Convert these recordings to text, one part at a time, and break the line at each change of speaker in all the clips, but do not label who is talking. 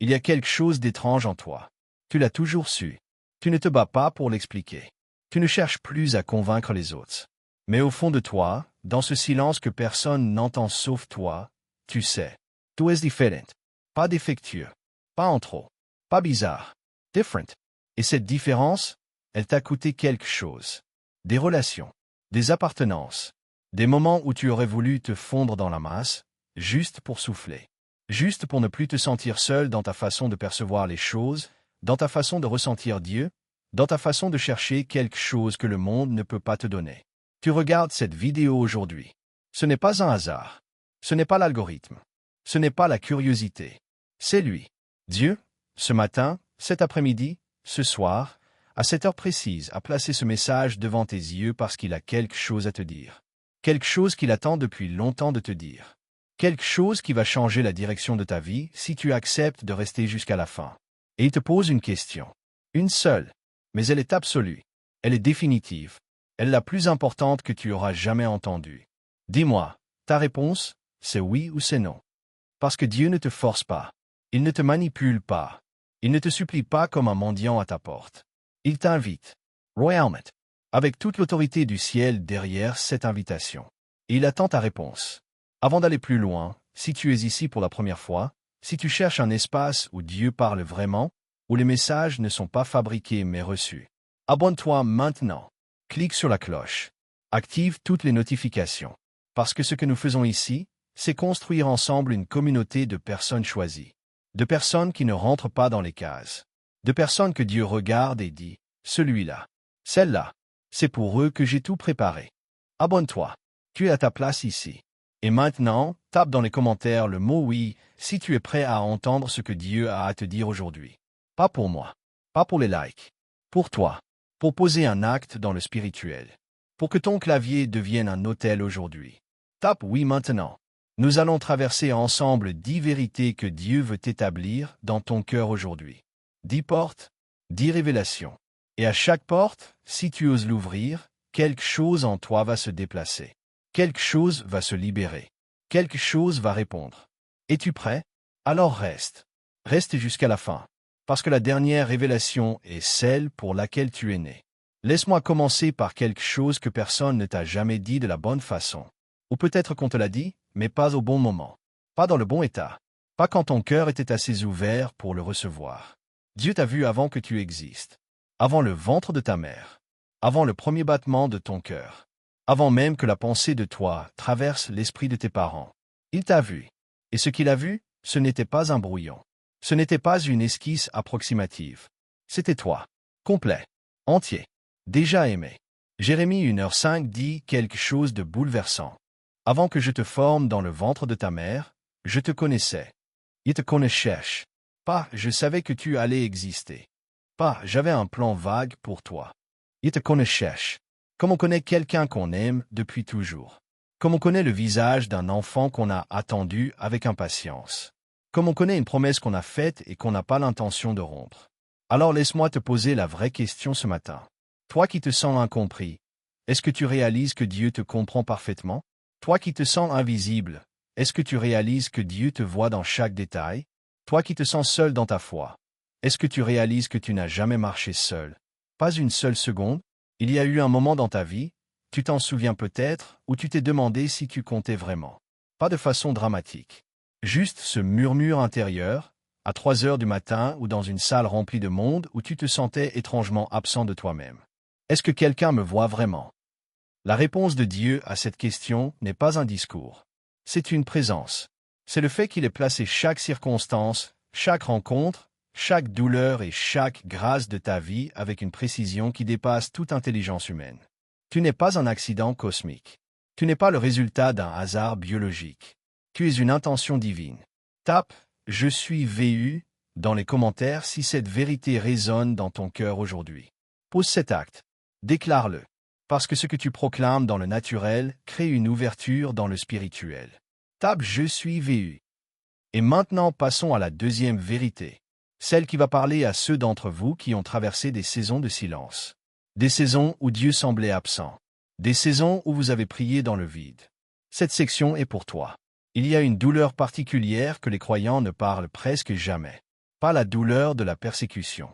Il y a quelque chose d'étrange en toi. Tu l'as toujours su. Tu ne te bats pas pour l'expliquer. Tu ne cherches plus à convaincre les autres. Mais au fond de toi, dans ce silence que personne n'entend sauf toi, tu sais. Tu es différent. Pas défectueux. Pas en trop. Pas bizarre. Different. Et cette différence, elle t'a coûté quelque chose. Des relations. Des appartenances. Des moments où tu aurais voulu te fondre dans la masse, juste pour souffler. Juste pour ne plus te sentir seul dans ta façon de percevoir les choses, dans ta façon de ressentir Dieu, dans ta façon de chercher quelque chose que le monde ne peut pas te donner. Tu regardes cette vidéo aujourd'hui. Ce n'est pas un hasard. Ce n'est pas l'algorithme. Ce n'est pas la curiosité. C'est lui. Dieu, ce matin, cet après-midi, ce soir, à cette heure précise, a placé ce message devant tes yeux parce qu'il a quelque chose à te dire. Quelque chose qu'il attend depuis longtemps de te dire. Quelque chose qui va changer la direction de ta vie si tu acceptes de rester jusqu'à la fin. Et il te pose une question. Une seule. Mais elle est absolue. Elle est définitive. Elle est la plus importante que tu auras jamais entendue. Dis-moi, ta réponse, c'est oui ou c'est non. Parce que Dieu ne te force pas. Il ne te manipule pas. Il ne te supplie pas comme un mendiant à ta porte. Il t'invite. Royalement. Avec toute l'autorité du ciel derrière cette invitation. Et il attend ta réponse. Avant d'aller plus loin, si tu es ici pour la première fois, si tu cherches un espace où Dieu parle vraiment, où les messages ne sont pas fabriqués mais reçus, abonne-toi maintenant. Clique sur la cloche. Active toutes les notifications. Parce que ce que nous faisons ici, c'est construire ensemble une communauté de personnes choisies. De personnes qui ne rentrent pas dans les cases. De personnes que Dieu regarde et dit, celui-là, celle-là, c'est pour eux que j'ai tout préparé. Abonne-toi. Tu es à ta place ici. Et maintenant, tape dans les commentaires le mot oui si tu es prêt à entendre ce que Dieu a à te dire aujourd'hui. Pas pour moi. Pas pour les likes. Pour toi. Pour poser un acte dans le spirituel. Pour que ton clavier devienne un autel aujourd'hui. Tape oui maintenant. Nous allons traverser ensemble 10 vérités que Dieu veut établir dans ton cœur aujourd'hui. 10 portes, 10 révélations. Et à chaque porte, si tu oses l'ouvrir, quelque chose en toi va se déplacer. Quelque chose va se libérer. Quelque chose va répondre. Es-tu prêt? Alors reste. Reste jusqu'à la fin. Parce que la dernière révélation est celle pour laquelle tu es né. Laisse-moi commencer par quelque chose que personne ne t'a jamais dit de la bonne façon. Ou peut-être qu'on te l'a dit, mais pas au bon moment. Pas dans le bon état. Pas quand ton cœur était assez ouvert pour le recevoir. Dieu t'a vu avant que tu existes. Avant le ventre de ta mère. Avant le premier battement de ton cœur. Avant même que la pensée de toi traverse l'esprit de tes parents. Il t'a vu. Et ce qu'il a vu, ce n'était pas un brouillon. Ce n'était pas une esquisse approximative. C'était toi. Complet. Entier. Déjà aimé. Jérémie 1h5 dit quelque chose de bouleversant. Avant que je te forme dans le ventre de ta mère, je te connaissais. Il te connaissait. Pas, je savais que tu allais exister. Pas, j'avais un plan vague pour toi. Il te connaissait. Comme on connaît quelqu'un qu'on aime depuis toujours. Comme on connaît le visage d'un enfant qu'on a attendu avec impatience. Comme on connaît une promesse qu'on a faite et qu'on n'a pas l'intention de rompre. Alors laisse-moi te poser la vraie question ce matin. Toi qui te sens incompris, est-ce que tu réalises que Dieu te comprend parfaitement? Toi qui te sens invisible, est-ce que tu réalises que Dieu te voit dans chaque détail? Toi qui te sens seul dans ta foi, est-ce que tu réalises que tu n'as jamais marché seul? Pas une seule seconde? Il y a eu un moment dans ta vie, tu t'en souviens peut-être, où tu t'es demandé si tu comptais vraiment. Pas de façon dramatique. Juste ce murmure intérieur, à 3 heures du matin ou dans une salle remplie de monde où tu te sentais étrangement absent de toi-même. Est-ce que quelqu'un me voit vraiment? La réponse de Dieu à cette question n'est pas un discours. C'est une présence. C'est le fait qu'il ait placé chaque circonstance, chaque rencontre, chaque douleur et chaque grâce de ta vie avec une précision qui dépasse toute intelligence humaine. Tu n'es pas un accident cosmique. Tu n'es pas le résultat d'un hasard biologique. Tu es une intention divine. Tape « Je suis VU » dans les commentaires si cette vérité résonne dans ton cœur aujourd'hui. Pose cet acte. Déclare-le. Parce que ce que tu proclames dans le naturel crée une ouverture dans le spirituel. Tape « Je suis VU ». Et maintenant passons à la deuxième vérité. Celle qui va parler à ceux d'entre vous qui ont traversé des saisons de silence. Des saisons où Dieu semblait absent. Des saisons où vous avez prié dans le vide. Cette section est pour toi. Il y a une douleur particulière que les croyants ne parlent presque jamais. Pas la douleur de la persécution.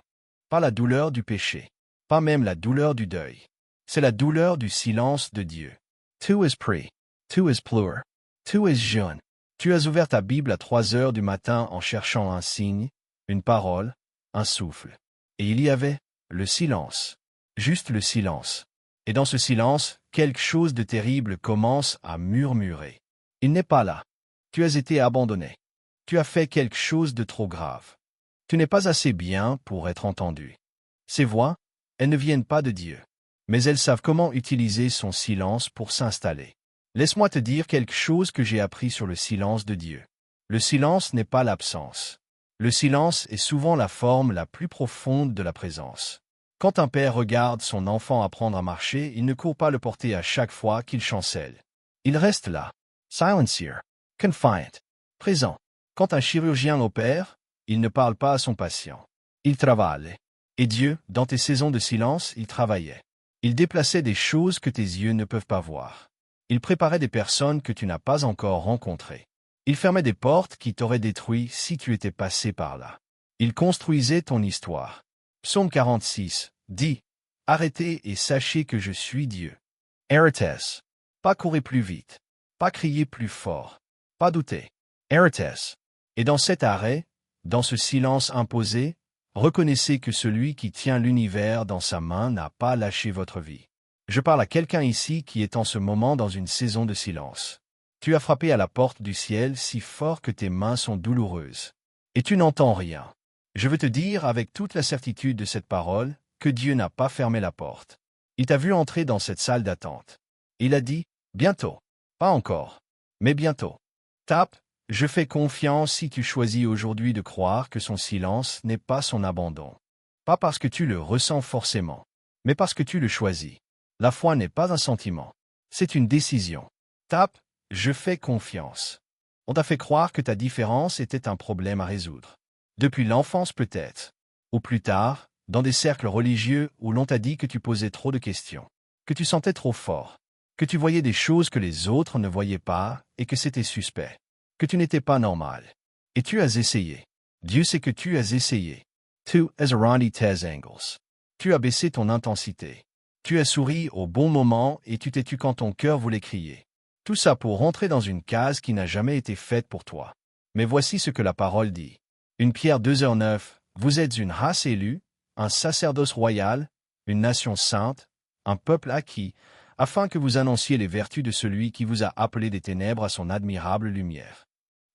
Pas la douleur du péché. Pas même la douleur du deuil. C'est la douleur du silence de Dieu. Tu es pris. Tu es pleuré. Tu es jeune. Tu as ouvert ta Bible à 3 heures du matin en cherchant un signe, une parole, un souffle. Et il y avait le silence. Juste le silence. Et dans ce silence, quelque chose de terrible commence à murmurer. Il n'est pas là. Tu as été abandonné. Tu as fait quelque chose de trop grave. Tu n'es pas assez bien pour être entendu. Ces voix, elles ne viennent pas de Dieu. Mais elles savent comment utiliser son silence pour s'installer. Laisse-moi te dire quelque chose que j'ai appris sur le silence de Dieu. Le silence n'est pas l'absence. Le silence est souvent la forme la plus profonde de la présence. Quand un père regarde son enfant apprendre à marcher, il ne court pas le porter à chaque fois qu'il chancelle. Il reste là, silencieux, confiant, présent. Quand un chirurgien opère, il ne parle pas à son patient. Il travaille. Et Dieu, dans tes saisons de silence, il travaillait. Il déplaçait des choses que tes yeux ne peuvent pas voir. Il préparait des personnes que tu n'as pas encore rencontrées. Il fermait des portes qui t'auraient détruit si tu étais passé par là. Il construisait ton histoire. Psaume 46 dit « Arrêtez et sachez que je suis Dieu. » Arrêtez. Pas courir plus vite. Pas crier plus fort. Pas douter. Arrêtez. Et dans cet arrêt, dans ce silence imposé, reconnaissez que celui qui tient l'univers dans sa main n'a pas lâché votre vie. Je parle à quelqu'un ici qui est en ce moment dans une saison de silence. Tu as frappé à la porte du ciel si fort que tes mains sont douloureuses. Et tu n'entends rien. Je veux te dire avec toute la certitude de cette parole que Dieu n'a pas fermé la porte. Il t'a vu entrer dans cette salle d'attente. Il a dit « Bientôt. Pas encore. Mais bientôt. » Tape. Je fais confiance si tu choisis aujourd'hui de croire que son silence n'est pas son abandon. Pas parce que tu le ressens forcément, mais parce que tu le choisis. La foi n'est pas un sentiment. C'est une décision. Tape. Je fais confiance. On t'a fait croire que ta différence était un problème à résoudre. Depuis l'enfance peut-être. Ou plus tard, dans des cercles religieux où l'on t'a dit que tu posais trop de questions. Que tu sentais trop fort. Que tu voyais des choses que les autres ne voyaient pas et que c'était suspect. Que tu n'étais pas normal. Et tu as essayé. Dieu sait que tu as essayé. Tu as arrondi tes angles. Tu as baissé ton intensité. Tu as souri au bon moment et tu t'es tu quand ton cœur voulait crier. Tout ça pour rentrer dans une case qui n'a jamais été faite pour toi. Mais voici ce que la parole dit. Une Pierre 2h9, vous êtes une race élue, un sacerdoce royal, une nation sainte, un peuple acquis, afin que vous annonciez les vertus de celui qui vous a appelé des ténèbres à son admirable lumière.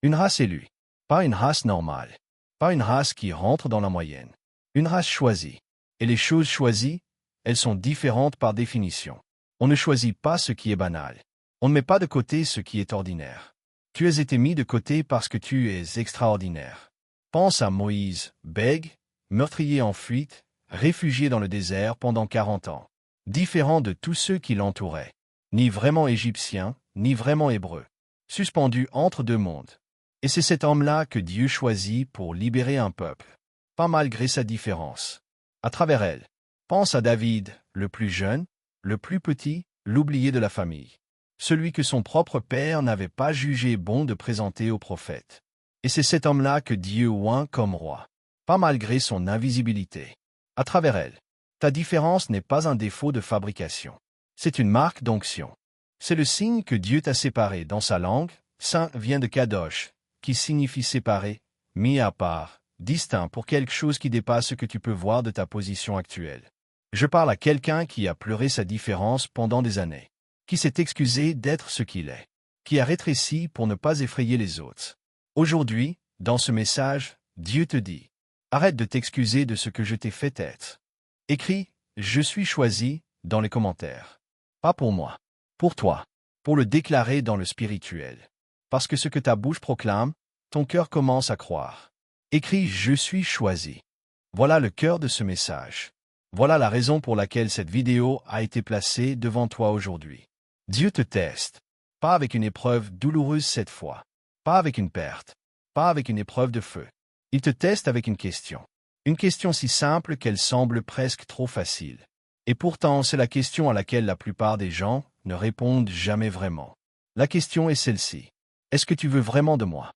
Une race élue, pas une race normale, pas une race qui rentre dans la moyenne, une race choisie. Et les choses choisies, elles sont différentes par définition. On ne choisit pas ce qui est banal. On ne met pas de côté ce qui est ordinaire. Tu as été mis de côté parce que tu es extraordinaire. Pense à Moïse, bègue, meurtrier en fuite, réfugié dans le désert pendant 40 ans. Différent de tous ceux qui l'entouraient. Ni vraiment égyptien, ni vraiment hébreu. Suspendu entre deux mondes. Et c'est cet homme-là que Dieu choisit pour libérer un peuple. Pas malgré sa différence. À travers elle. Pense à David, le plus jeune, le plus petit, l'oublié de la famille. Celui que son propre père n'avait pas jugé bon de présenter au prophète. Et c'est cet homme-là que Dieu oint comme roi. Pas malgré son invisibilité. À travers elle. Ta différence n'est pas un défaut de fabrication. C'est une marque d'onction. C'est le signe que Dieu t'a séparé dans sa langue. Saint vient de Kadosh, qui signifie séparé, mis à part, distinct pour quelque chose qui dépasse ce que tu peux voir de ta position actuelle. Je parle à quelqu'un qui a pleuré sa différence pendant des années, qui s'est excusé d'être ce qu'il est, qui a rétréci pour ne pas effrayer les autres. Aujourd'hui, dans ce message, Dieu te dit, arrête de t'excuser de ce que je t'ai fait être. Écris « Je suis choisi » dans les commentaires. Pas pour moi, pour toi, pour le déclarer dans le spirituel. Parce que ce que ta bouche proclame, ton cœur commence à croire. Écris « Je suis choisi ». Voilà le cœur de ce message. Voilà la raison pour laquelle cette vidéo a été placée devant toi aujourd'hui. Dieu te teste. Pas avec une épreuve douloureuse cette fois. Pas avec une perte. Pas avec une épreuve de feu. Il te teste avec une question. Une question si simple qu'elle semble presque trop facile. Et pourtant, c'est la question à laquelle la plupart des gens ne répondent jamais vraiment. La question est celle-ci. Est-ce que tu veux vraiment de moi?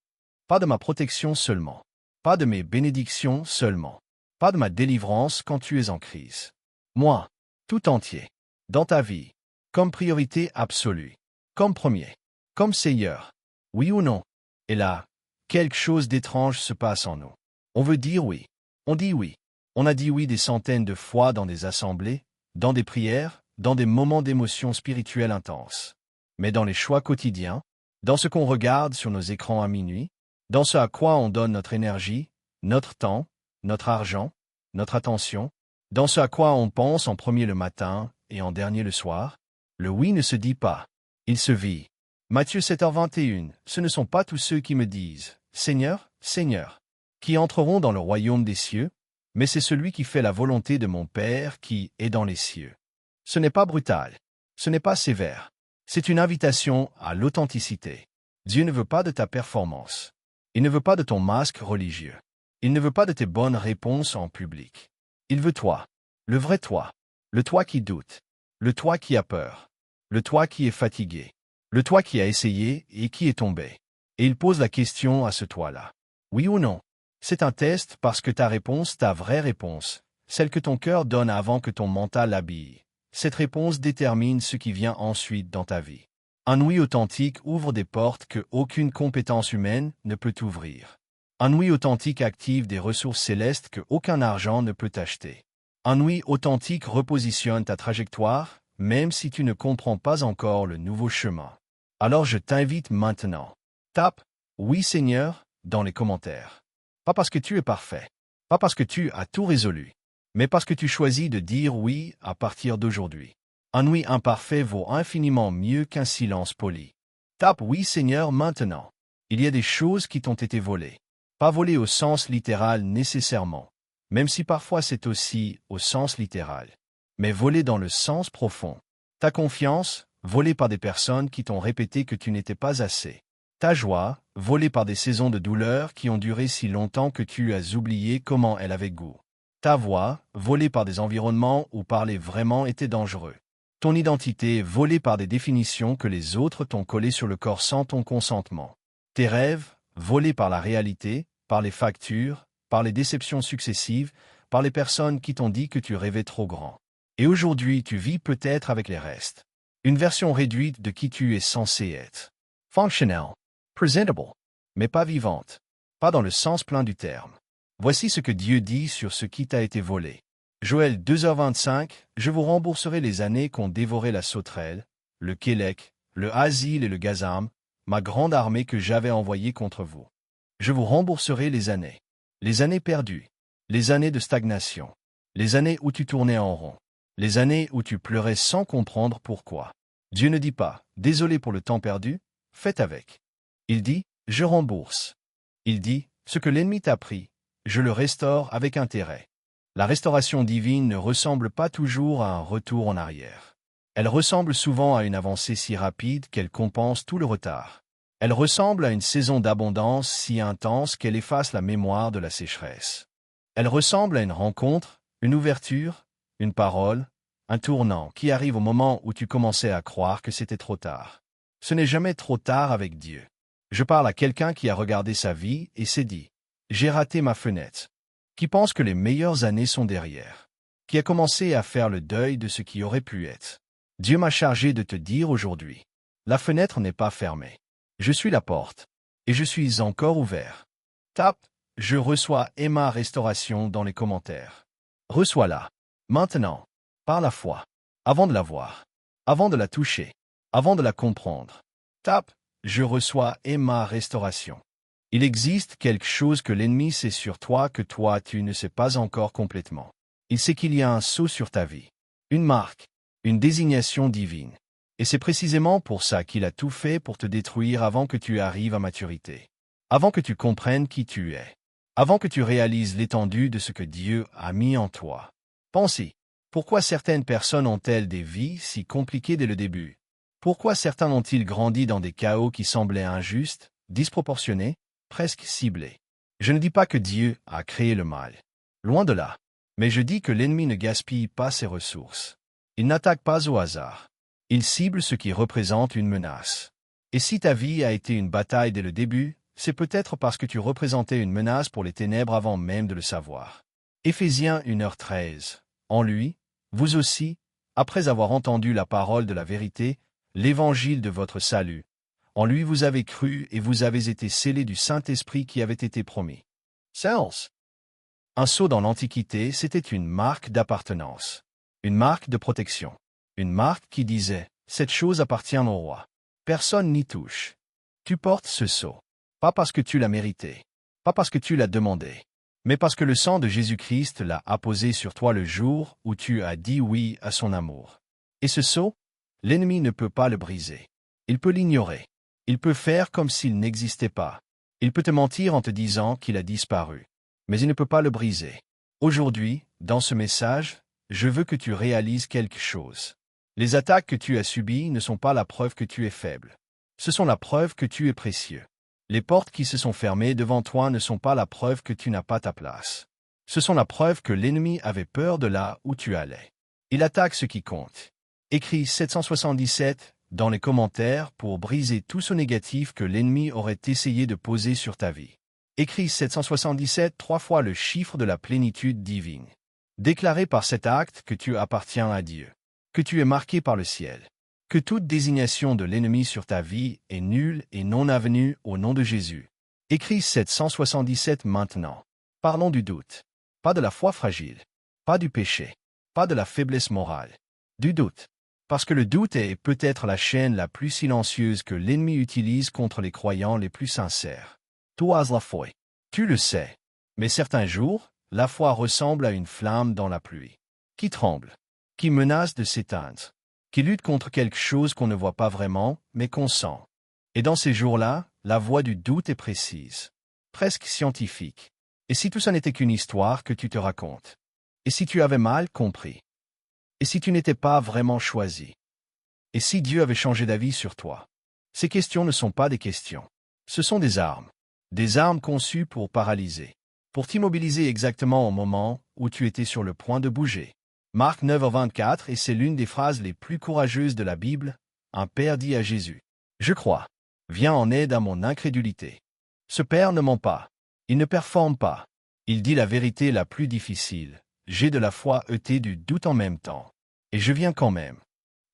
Pas de ma protection seulement. Pas de mes bénédictions seulement. Pas de ma délivrance quand tu es en crise. Moi, tout entier, dans ta vie, comme priorité absolue, comme premier, comme Seigneur. Oui ou non? Et là, quelque chose d'étrange se passe en nous. On veut dire oui. On dit oui. On a dit oui des centaines de fois dans des assemblées, dans des prières, dans des moments d'émotion spirituelle intense. Mais dans les choix quotidiens, dans ce qu'on regarde sur nos écrans à minuit, dans ce à quoi on donne notre énergie, notre temps, notre argent, notre attention, dans ce à quoi on pense en premier le matin et en dernier le soir, le oui ne se dit pas, il se vit. Matthieu 7h21, ce ne sont pas tous ceux qui me disent « Seigneur, Seigneur », qui entreront dans le royaume des cieux, mais c'est celui qui fait la volonté de mon Père qui est dans les cieux. Ce n'est pas brutal, ce n'est pas sévère, c'est une invitation à l'authenticité. Dieu ne veut pas de ta performance. Il ne veut pas de ton masque religieux. Il ne veut pas de tes bonnes réponses en public. Il veut toi, le vrai toi, le toi qui doute, le toi qui a peur, le toi qui est fatigué, le toi qui a essayé et qui est tombé. Et il pose la question à ce toi-là. Oui ou non? C'est un test parce que ta réponse, ta vraie réponse, celle que ton cœur donne avant que ton mental l'habille, cette réponse détermine ce qui vient ensuite dans ta vie. Un oui authentique ouvre des portes que aucune compétence humaine ne peut ouvrir. Un oui authentique active des ressources célestes que aucun argent ne peut acheter. Un oui authentique repositionne ta trajectoire, même si tu ne comprends pas encore le nouveau chemin. Alors je t'invite maintenant. Tape « Oui Seigneur » dans les commentaires. Pas parce que tu es parfait, pas parce que tu as tout résolu, mais parce que tu choisis de dire oui à partir d'aujourd'hui. Un oui imparfait vaut infiniment mieux qu'un silence poli. Tape « Oui Seigneur » maintenant. Il y a des choses qui t'ont été volées. Pas volées au sens littéral nécessairement, même si parfois c'est aussi au sens littéral, mais volées dans le sens profond. Ta confiance, volée par des personnes qui t'ont répété que tu n'étais pas assez. Ta joie, volée par des saisons de douleur qui ont duré si longtemps que tu as oublié comment elle avait goût. Ta voix, volée par des environnements où parler vraiment était dangereux. Ton identité, volée par des définitions que les autres t'ont collées sur le corps sans ton consentement. Tes rêves, volés par la réalité, par les factures, par les déceptions successives, par les personnes qui t'ont dit que tu rêvais trop grand. Et aujourd'hui, tu vis peut-être avec les restes. Une version réduite de qui tu es censé être. Functional. Presentable, mais pas vivante, pas dans le sens plein du terme. Voici ce que Dieu dit sur ce qui t'a été volé. Joël 2h25, je vous rembourserai les années qu'ont dévoré la sauterelle, le Kélek, le Asile et le Gazam, ma grande armée que j'avais envoyée contre vous. Je vous rembourserai les années perdues, les années de stagnation, les années où tu tournais en rond, les années où tu pleurais sans comprendre pourquoi. Dieu ne dit pas « désolé pour le temps perdu, faites avec ». Il dit « je rembourse ». Il dit « ce que l'ennemi t'a pris, je le restaure avec intérêt ». La restauration divine ne ressemble pas toujours à un retour en arrière. Elle ressemble souvent à une avancée si rapide qu'elle compense tout le retard. Elle ressemble à une saison d'abondance si intense qu'elle efface la mémoire de la sécheresse. Elle ressemble à une rencontre, une ouverture, une parole, un tournant qui arrive au moment où tu commençais à croire que c'était trop tard. Ce n'est jamais trop tard avec Dieu. Je parle à quelqu'un qui a regardé sa vie et s'est dit « j'ai raté ma fenêtre », qui pense que les meilleures années sont derrière, qui a commencé à faire le deuil de ce qui aurait pu être. Dieu m'a chargé de te dire aujourd'hui « la fenêtre n'est pas fermée. Je suis la porte, et je suis encore ouvert. » Tape « je reçois et ma restauration » dans les commentaires. Reçois-la, maintenant, par la foi, avant de la voir, avant de la toucher, avant de la comprendre. Tape « je reçois et ma restauration ». Il existe quelque chose que l'ennemi sait sur toi que toi tu ne sais pas encore complètement. Il sait qu'il y a un sceau sur ta vie, une marque, une désignation divine. Et c'est précisément pour ça qu'il a tout fait pour te détruire avant que tu arrives à maturité, avant que tu comprennes qui tu es, avant que tu réalises l'étendue de ce que Dieu a mis en toi. Pense-y. Pourquoi certaines personnes ont-elles des vies si compliquées dès le début? Pourquoi certains ont-ils grandi dans des chaos qui semblaient injustes, disproportionnés, presque ciblés? Je ne dis pas que Dieu a créé le mal. Loin de là. Mais je dis que l'ennemi ne gaspille pas ses ressources. Il n'attaque pas au hasard. Il cible ce qui représente une menace. Et si ta vie a été une bataille dès le début, c'est peut-être parce que tu représentais une menace pour les ténèbres avant même de le savoir. Éphésiens 1h13. En lui, vous aussi, après avoir entendu la parole de la vérité, l'évangile de votre salut, en lui vous avez cru et vous avez été scellés du Saint-Esprit qui avait été promis. Cells. Un sceau dans l'Antiquité, c'était une marque d'appartenance, une marque de protection, une marque qui disait « Cette chose appartient au roi. Personne n'y touche. » Tu portes ce sceau, pas parce que tu l'as mérité, pas parce que tu l'as demandé, mais parce que le sang de Jésus-Christ l'a apposé sur toi le jour où tu as dit oui à son amour. Et ce sceau, l'ennemi ne peut pas le briser. Il peut l'ignorer. Il peut faire comme s'il n'existait pas. Il peut te mentir en te disant qu'il a disparu. Mais il ne peut pas le briser. Aujourd'hui, dans ce message, je veux que tu réalises quelque chose. Les attaques que tu as subies ne sont pas la preuve que tu es faible. Ce sont la preuve que tu es précieux. Les portes qui se sont fermées devant toi ne sont pas la preuve que tu n'as pas ta place. Ce sont la preuve que l'ennemi avait peur de là où tu allais. Il attaque ce qui compte. Écris 777 dans les commentaires pour briser tout ce négatif que l'ennemi aurait essayé de poser sur ta vie. Écris 777 3 fois le chiffre de la plénitude divine. Déclarez par cet acte que tu appartiens à Dieu, que tu es marqué par le ciel, que toute désignation de l'ennemi sur ta vie est nulle et non avenue au nom de Jésus. Écris 777 maintenant. Parlons du doute. Pas de la foi fragile, pas du péché, pas de la faiblesse morale. Du doute. Parce que le doute est peut-être la chaîne la plus silencieuse que l'ennemi utilise contre les croyants les plus sincères. Tu as la foi. Tu le sais. Mais certains jours, la foi ressemble à une flamme dans la pluie, qui tremble, qui menace de s'éteindre, qui lutte contre quelque chose qu'on ne voit pas vraiment, mais qu'on sent. Et dans ces jours-là, la voix du doute est précise, presque scientifique. Et si tout ça n'était qu'une histoire que tu te racontes? Et si tu avais mal compris? Et si tu n'étais pas vraiment choisi? Et si Dieu avait changé d'avis sur toi? Ces questions ne sont pas des questions. Ce sont des armes conçues pour paralyser, pour t'immobiliser exactement au moment où tu étais sur le point de bouger. Marc 9h24, et c'est l'une des phrases les plus courageuses de la Bible. Un père dit à Jésus, « Je crois, viens en aide à mon incrédulité. » Ce père ne ment pas, il ne performe pas, il dit la vérité la plus difficile. J'ai de la foi et du doute en même temps. Et je viens quand même.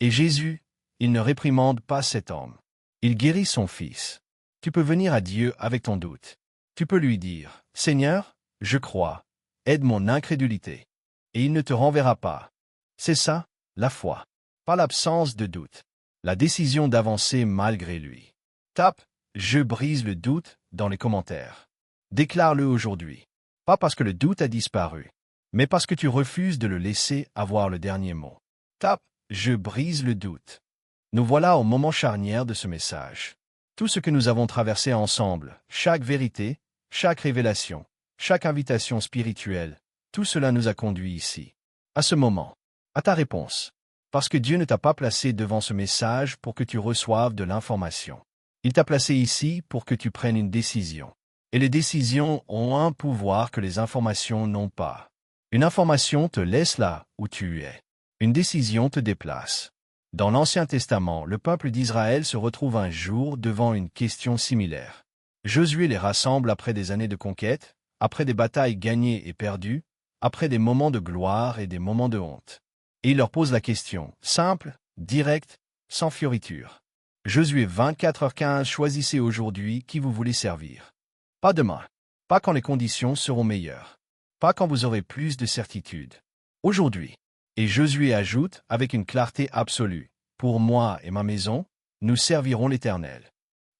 Et Jésus, il ne réprimande pas cet homme. Il guérit son fils. Tu peux venir à Dieu avec ton doute. Tu peux lui dire, « Seigneur, je crois, aide mon incrédulité. » Et il ne te renverra pas. C'est ça, la foi. Pas l'absence de doute. La décision d'avancer malgré lui. Tape « Je brise le doute » dans les commentaires. Déclare-le aujourd'hui. Pas parce que le doute a disparu, mais parce que tu refuses de le laisser avoir le dernier mot. Tape « Je brise le doute ». Nous voilà au moment charnière de ce message. Tout ce que nous avons traversé ensemble, chaque vérité, chaque révélation, chaque invitation spirituelle, tout cela nous a conduits ici. À ce moment, à ta réponse. Parce que Dieu ne t'a pas placé devant ce message pour que tu reçoives de l'information. Il t'a placé ici pour que tu prennes une décision. Et les décisions ont un pouvoir que les informations n'ont pas. Une information te laisse là où tu es. Une décision te déplace. Dans l'Ancien Testament, le peuple d'Israël se retrouve un jour devant une question similaire. Josué les rassemble après des années de conquête, après des batailles gagnées et perdues, après des moments de gloire et des moments de honte. Et il leur pose la question, simple, directe, sans fioriture. Josué 24h15, choisissez aujourd'hui qui vous voulez servir. Pas demain, pas quand les conditions seront meilleures, pas quand vous aurez plus de certitude. Aujourd'hui. Et Josué ajoute avec une clarté absolue, « Pour moi et ma maison, nous servirons l'Éternel. »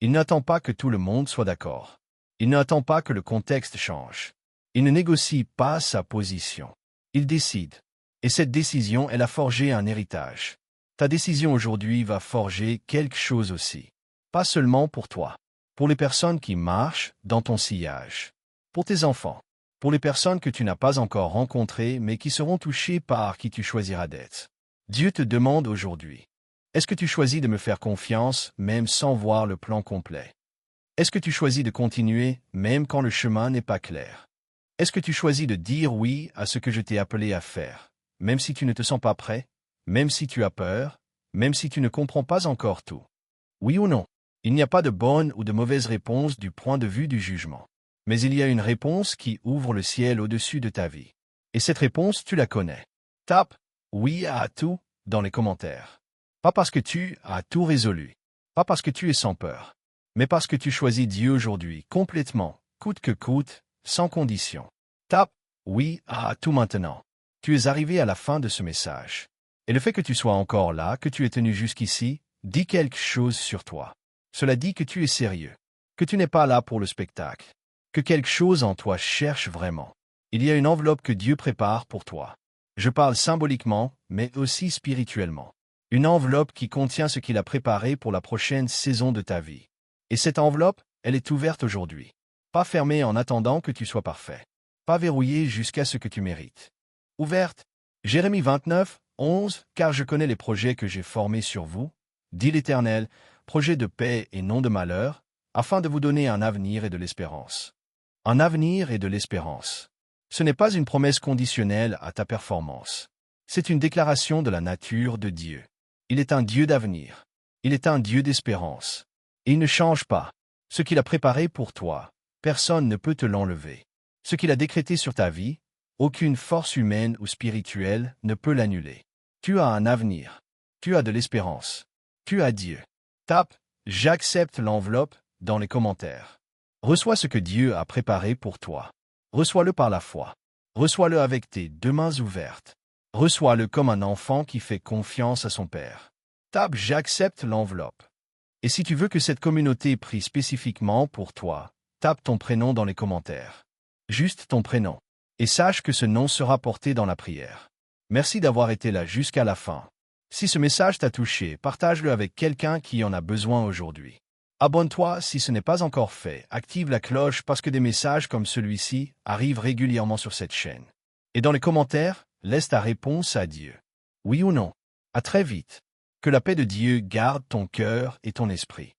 Il n'attend pas que tout le monde soit d'accord. Il n'attend pas que le contexte change. Il ne négocie pas sa position. Il décide. Et cette décision, elle a forgé un héritage. Ta décision aujourd'hui va forger quelque chose aussi. Pas seulement pour toi. Pour les personnes qui marchent dans ton sillage. Pour tes enfants. Pour les personnes que tu n'as pas encore rencontrées mais qui seront touchées par qui tu choisiras d'être. Dieu te demande aujourd'hui, est-ce que tu choisis de me faire confiance même sans voir le plan complet? Est-ce que tu choisis de continuer même quand le chemin n'est pas clair? Est-ce que tu choisis de dire oui à ce que je t'ai appelé à faire, même si tu ne te sens pas prêt, même si tu as peur, même si tu ne comprends pas encore tout? Oui ou non? Il n'y a pas de bonne ou de mauvaise réponse du point de vue du jugement. Mais il y a une réponse qui ouvre le ciel au-dessus de ta vie. Et cette réponse, tu la connais. Tape « oui » à tout dans les commentaires. Pas parce que tu as tout résolu. Pas parce que tu es sans peur. Mais parce que tu choisis Dieu aujourd'hui, complètement, coûte que coûte, sans condition. Tape « oui » à tout maintenant. Tu es arrivé à la fin de ce message. Et le fait que tu sois encore là, que tu aies tenu jusqu'ici, dit quelque chose sur toi. Cela dit que tu es sérieux, que tu n'es pas là pour le spectacle, que quelque chose en toi cherche vraiment. Il y a une enveloppe que Dieu prépare pour toi. Je parle symboliquement, mais aussi spirituellement. Une enveloppe qui contient ce qu'il a préparé pour la prochaine saison de ta vie. Et cette enveloppe, elle est ouverte aujourd'hui. Pas fermée en attendant que tu sois parfait. Pas verrouillée jusqu'à ce que tu mérites. Ouverte. Jérémie 29, 11, car je connais les projets que j'ai formés sur vous, dit l'Éternel, projets de paix et non de malheur, afin de vous donner un avenir et de l'espérance. Un avenir et de l'espérance. Ce n'est pas une promesse conditionnelle à ta performance. C'est une déclaration de la nature de Dieu. Il est un Dieu d'avenir. Il est un Dieu d'espérance. Et il ne change pas. Ce qu'il a préparé pour toi, personne ne peut te l'enlever. Ce qu'il a décrété sur ta vie, aucune force humaine ou spirituelle ne peut l'annuler. Tu as un avenir. Tu as de l'espérance. Tu as Dieu. Tape « J'accepte l'enveloppe » dans les commentaires. Reçois ce que Dieu a préparé pour toi. Reçois-le par la foi. Reçois-le avec tes deux mains ouvertes. Reçois-le comme un enfant qui fait confiance à son Père. Tape « J'accepte l'enveloppe ». Et si tu veux que cette communauté prie spécifiquement pour toi, tape ton prénom dans les commentaires. Juste ton prénom. Et sache que ce nom sera porté dans la prière. Merci d'avoir été là jusqu'à la fin. Si ce message t'a touché, partage-le avec quelqu'un qui en a besoin aujourd'hui. Abonne-toi si ce n'est pas encore fait, active la cloche parce que des messages comme celui-ci arrivent régulièrement sur cette chaîne. Et dans les commentaires, laisse ta réponse à Dieu. Oui ou non. À très vite. Que la paix de Dieu garde ton cœur et ton esprit.